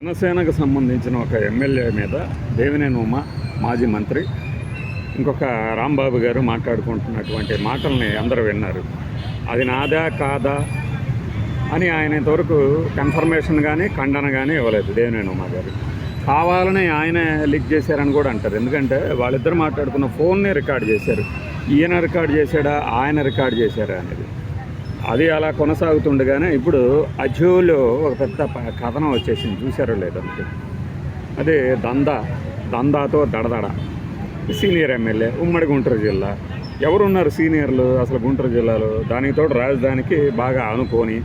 జనసేనకు సంబంధించిన ఒక ఎమ్మెల్యే మీద దేవినేని ఉమ మాజీ మంత్రి ఇంకొక రాంబాబు గారు మాట్లాడుకుంటున్నటువంటి మాటల్ని అందరూ విన్నారు. అది నాదా కాదా అని ఆయన ఇంతవరకు కన్ఫర్మేషన్ కానీ ఖండన కానీ ఇవ్వలేదు దేవినేని ఉమ గారు. కావాలని ఆయన లీక్ చేశారని కూడా అంటారు. ఎందుకంటే వాళ్ళిద్దరు మాట్లాడుకున్న ఫోన్ని రికార్డ్ చేశారు. ఈయన రికార్డ్ చేశాడా ఆయన రికార్డ్ చేశారా అనేది అది అలా కొనసాగుతుండగానే ఇప్పుడు అజోలో ఒక పెద్ద కథనం వచ్చేసింది, చూశారో లేదంటే. అదే దందాతో దడదడ. సీనియర్ ఎమ్మెల్యే ఉమ్మడి గుంటూరు జిల్లా. ఎవరున్నారు సీనియర్లు అసలు గుంటూరు జిల్లాలో? దానికి తోడు రాజధానికి బాగా అనుకోని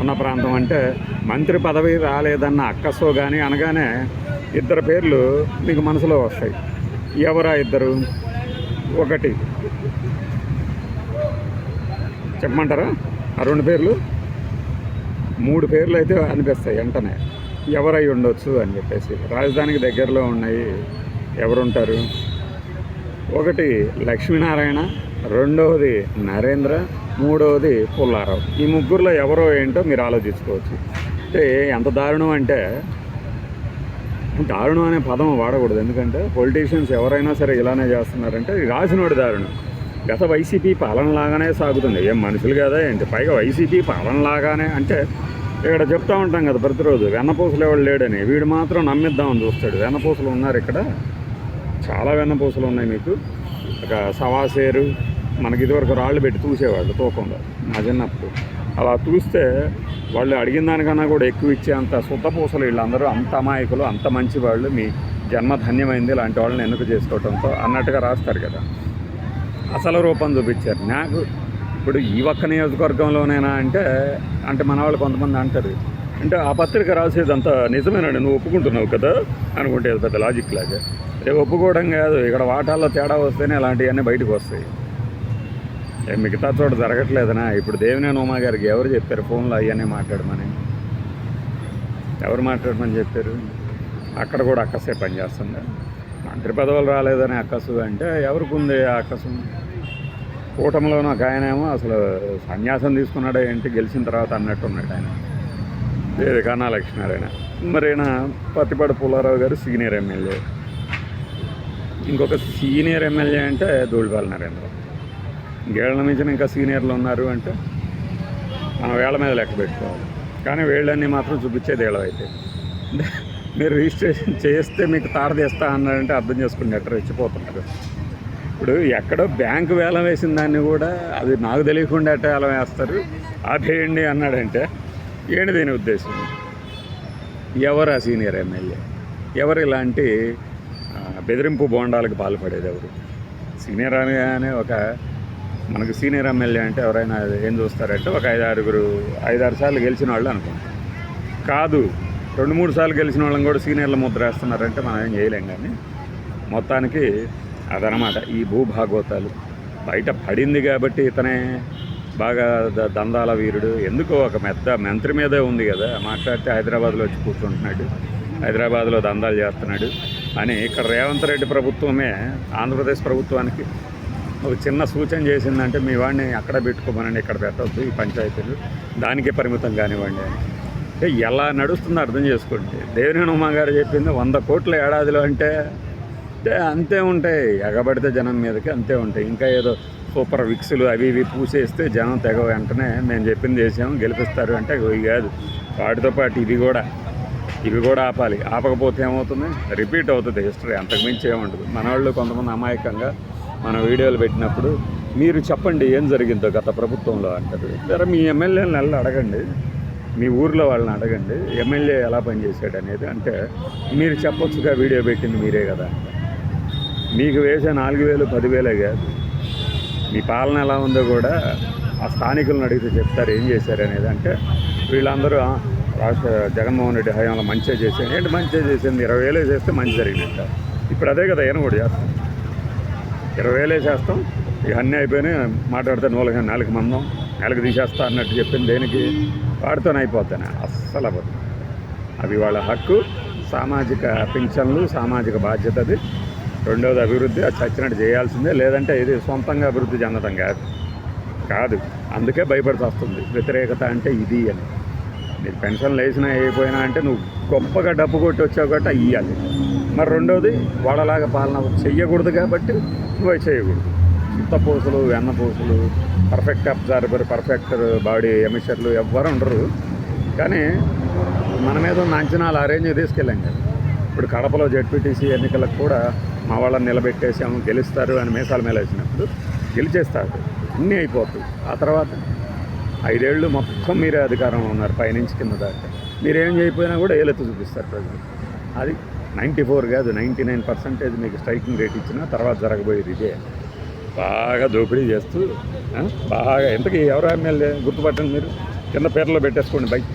ఉన్న ప్రాంతం. అంటే మంత్రి పదవి రాలేదన్న అక్కసో కానీ అనగానే ఇద్దరు పేర్లు మీకు మనసులో వస్తాయి. ఎవరా ఇద్దరు? ఒకటి చెప్పమంటారా? ఆ రెండు పేర్లు, మూడు పేర్లు అయితే అనిపిస్తాయి వెంటనే ఎవరై ఉండొచ్చు అని చెప్పేసి. రాజధానికి దగ్గరలో ఉన్నాయి ఎవరుంటారు? ఒకటి లక్ష్మీనారాయణ, రెండవది నరేంద్ర, మూడవది పుల్లారావు. ఈ ముగ్గురులో ఎవరో ఏంటో మీరు ఆలోచించుకోవచ్చు. అంటే ఎంత దారుణం అంటే, దారుణం అనే పదం వాడకూడదు. ఎందుకంటే పొలిటీషియన్స్ ఎవరైనా సరే ఇలానే చేస్తున్నారంటే రాసినోడి దారుణం. గత వైసీపీ పాలనలాగానే సాగుతుంది. ఏం మనుషులు కదా ఏంటి? పైగా వైసీపీ పాలనలాగానే అంటే ఇక్కడ చెప్తా ఉంటాం కదా ప్రతిరోజు, వెన్నపూసలు ఎవడు లేడని. వీడు మాత్రం నమ్మిద్దామని చూస్తాడు. వెన్నపూసలు ఉన్నారు ఇక్కడ, చాలా వెన్నపూసలు ఉన్నాయి మీకు. ఒక సవాసేరు మనకి ఇదివరకు రాళ్ళు పెట్టి చూసేవాళ్ళు తూకంలో మా చిన్నప్పుడు. అలా చూస్తే వాళ్ళు అడిగిన దానికన్నా కూడా ఎక్కువ ఇచ్చే అంత శుద్ధపూసలు వీళ్ళందరూ. అంత అమాయకులు, అంత మంచి వాళ్ళు. మీ జన్మ ధన్యమైంది ఇలాంటి వాళ్ళని ఎన్నిక చేసుకోవడంతో అన్నట్టుగా రాస్తారు కదా. అసలు రూపం చూపించారు నాకు. ఇప్పుడు ఈ ఒక్క నియోజకవర్గంలోనేనా అంటే మన వాళ్ళు కొంతమంది అంటారు, అంటే ఆ పత్రిక రాసేదంతా నిజమేనండి నువ్వు ఒప్పుకుంటున్నావు కదా అనుకుంటే పెద్ద లాజిక్ లాగా. రేపు ఒప్పుకోవడం కాదు, ఇక్కడ వాటాల్లో తేడా వస్తేనే అలాంటివన్నీ బయటకు వస్తాయి. మిగతా చోట జరగట్లేదనా? ఇప్పుడు దేవినేని ఉమా గారికి ఎవరు చెప్పారు ఫోన్లో అవన్నీ మాట్లాడమని? ఎవరు మాట్లాడమని చెప్పారు? అక్కడ కూడా అక్కసే పనిచేస్తుందా? మంత్రి పదవులు రాలేదని అక్కసు అంటే ఎవరికి ఉంది ఆ అక్కసు? కూటమిలోనూ ఒక ఆయనేమో అసలు సన్యాసం తీసుకున్నాడే ఏంటి గెలిచిన తర్వాత అన్నట్టున్నాడు ఆయన. లేదు కన్నా లక్ష్మీనారాయణ. మరి ఈయన పత్తిపాటి పుల్లారావు గారు సీనియర్ ఎమ్మెల్యే. ఇంకొక సీనియర్ ఎమ్మెల్యే అంటే ధూళిపాల నరేంద్ర. ఇంకేళ్ళ మించిన ఇంకా సీనియర్లు ఉన్నారు అంటే మనం వేళ్ల మీద లెక్క పెట్టుకోవాలి. కానీ వేళ్ళన్నీ మాత్రం చూపించేది ఏళ్ళవైతే. మీరు రిజిస్ట్రేషన్ చేస్తే మీకు తాడదేస్తా అన్నారంటే అర్థం చేసుకుని ఎట్లా రెచ్చిపోతున్నారు. ఇప్పుడు ఎక్కడో బ్యాంకు వేలం వేసిన దాన్ని కూడా అది నాకు తెలియకుండా ఎట్ట వేలం వేస్తారు, ఆపేయండి అన్నాడంటే ఏంటి దీని ఉద్దేశం? ఎవరు ఆ సీనియర్ ఎమ్మెల్యే? ఎవరు ఇలాంటి బెదిరింపు బోండాలకు పాల్పడేది ఎవరు? సీనియర్ అనగానే ఒక మనకు సీనియర్ ఎమ్మెల్యే అంటే ఎవరైనా ఏం చూస్తారంటే ఒక 5-6 సార్లు గెలిచిన వాళ్ళు అనుకుంటారు. కాదు, 2-3 సార్లు గెలిచిన వాళ్ళని కూడా సీనియర్ల ముద్ర వేస్తున్నారంటే మనం ఏం చేయలేం. కానీ మొత్తానికి అదనమాట ఈ భూభాగవతాలు బయట పడింది కాబట్టి ఇతనే బాగా దందాల వీరుడు. ఎందుకో ఒక పెద్ద మంత్రి మీదే ఉంది కదా, మాట్లాడితే హైదరాబాద్లో వచ్చి కూర్చుంటున్నాడు, హైదరాబాద్లో దందాలు చేస్తున్నాడు అని. ఇక్కడ రేవంత్ రెడ్డి ప్రభుత్వమే ఆంధ్రప్రదేశ్ ప్రభుత్వానికి ఒక చిన్న సూచన చేసిందంటే మీ వాడిని అక్కడ పెట్టుకోమనండి, ఇక్కడ పెట్టవద్దు ఈ పంచాయతీలు, దానికే పరిమితం కానివ్వండి అని. అంటే ఎలా నడుస్తుందో అర్థం చేసుకోండి. దేవినేని ఉమా గారు చెప్పింది 100 కోట్ల ఏడాదిలో అంటే అంతే ఉంటాయి. ఎగబడితే జనం మీదకి అంతే ఉంటాయి. ఇంకా ఏదో సూపర్ విక్సులు అవి ఇవి పూసేస్తే జనం తెగ వెంటనే మేము చెప్పింది చేసాము గెలిపిస్తారు అంటే ఇవి కాదు. వాటితో పాటు ఇవి కూడా ఆపాలి. ఆపకపోతే ఏమవుతుంది? రిపీట్ అవుతుంది హిస్టరీ, అంతకుమించి ఏముండదు. మన వాళ్ళు కొంతమంది అమాయకంగా మన వీడియోలు పెట్టినప్పుడు మీరు చెప్పండి ఏం జరిగిందో గత ప్రభుత్వంలో అంటారు. సరే మీ ఎమ్మెల్యేలను వెళ్ళి అడగండి, మీ ఊర్లో వాళ్ళని అడగండి ఎమ్మెల్యే ఎలా పనిచేశాడు అనేది. అంటే మీరు చెప్పొచ్చుగా వీడియో పెట్టింది మీరే కదా. మీకు వేసే 4,000 10,000 కాదు, మీ పాలన ఎలా ఉందో కూడా ఆ స్థానికులను అడిగితే చెప్తారు ఏం చేశారు అనేది. అంటే వీళ్ళందరూ రాష్ట్ర జగన్మోహన్ రెడ్డి హయాంలో మంచిగా చేశాను ఏంటి? మంచిగా చేసింది 20,000 చేస్తే మంచి జరిగినట్ట. ఇప్పుడు అదే కదా ఈయన కూడా చేస్తాం, 20,000 చేస్తాం. ఇక అన్నీ అయిపోయినాయి, మాట్లాడితే నెలకి మందం, నెలకు తీసేస్తా అన్నట్టు చెప్పింది దేనికి? వాడితోనే అయిపోతాను. అస్సలు అవ్వదు. అవి వాళ్ళ హక్కు. సామాజిక పింఛన్లు సామాజిక బాధ్యత. అది రెండవది అభివృద్ధి, అది చచ్చినట్టు చేయాల్సిందే. లేదంటే ఇది సొంతంగా అభివృద్ధి చెందడం కాదు. అందుకే భయపడితే వస్తుంది వ్యతిరేకత అంటే ఇది అని. నీకు పెన్షన్లు వేసినా వేయకపోయినా అంటే నువ్వు గొప్పగా డబ్బు కొట్టి వచ్చావు కాబట్టి అవి ఇవ్వాలి. మరి రెండోది వాళ్ళలాగా పాలన చెయ్యకూడదు కాబట్టి నువ్వు అవి చేయకూడదు. పూసలు వెన్నపూసలు పర్ఫెక్ట్ అబ్జర్వర్ పర్ఫెక్ట్ బాడీ ఎమిషర్లు ఎవ్వరు ఉండరు. కానీ మన మీద ఉన్న అంచనాలు ఆ రేంజ్ తీసుకెళ్ళాం కదా. ఇప్పుడు కడపలో జెడ్పీటీసీ ఎన్నికలకు కూడా మా వాళ్ళని నిలబెట్టేసాము గెలుస్తారు అని మీసాల మీద వేసినప్పుడు గెలిచేస్తారు, అన్నీ అయిపోతుంది. ఆ తర్వాత 5 ఏళ్ళు మొత్తం మీరే అధికారంలో ఉన్నారు పైనుంచి కింద దాకా. మీరేం చేయకపోయినా కూడా ఏలెత్తి చూపిస్తారు ప్రజలు. అది 94 కాదు 99% మీకు స్ట్రైకింగ్ రేట్ ఇచ్చినా తర్వాత జరగబోయేది ఇదే. బాగా దోపిడీ చేస్తూ బాగా ఎంతకీ ఎవరు ఎమ్మెల్యే గుర్తుపట్టండి మీరు, కింద పేర్లో పెట్టేసుకోండి బైక్.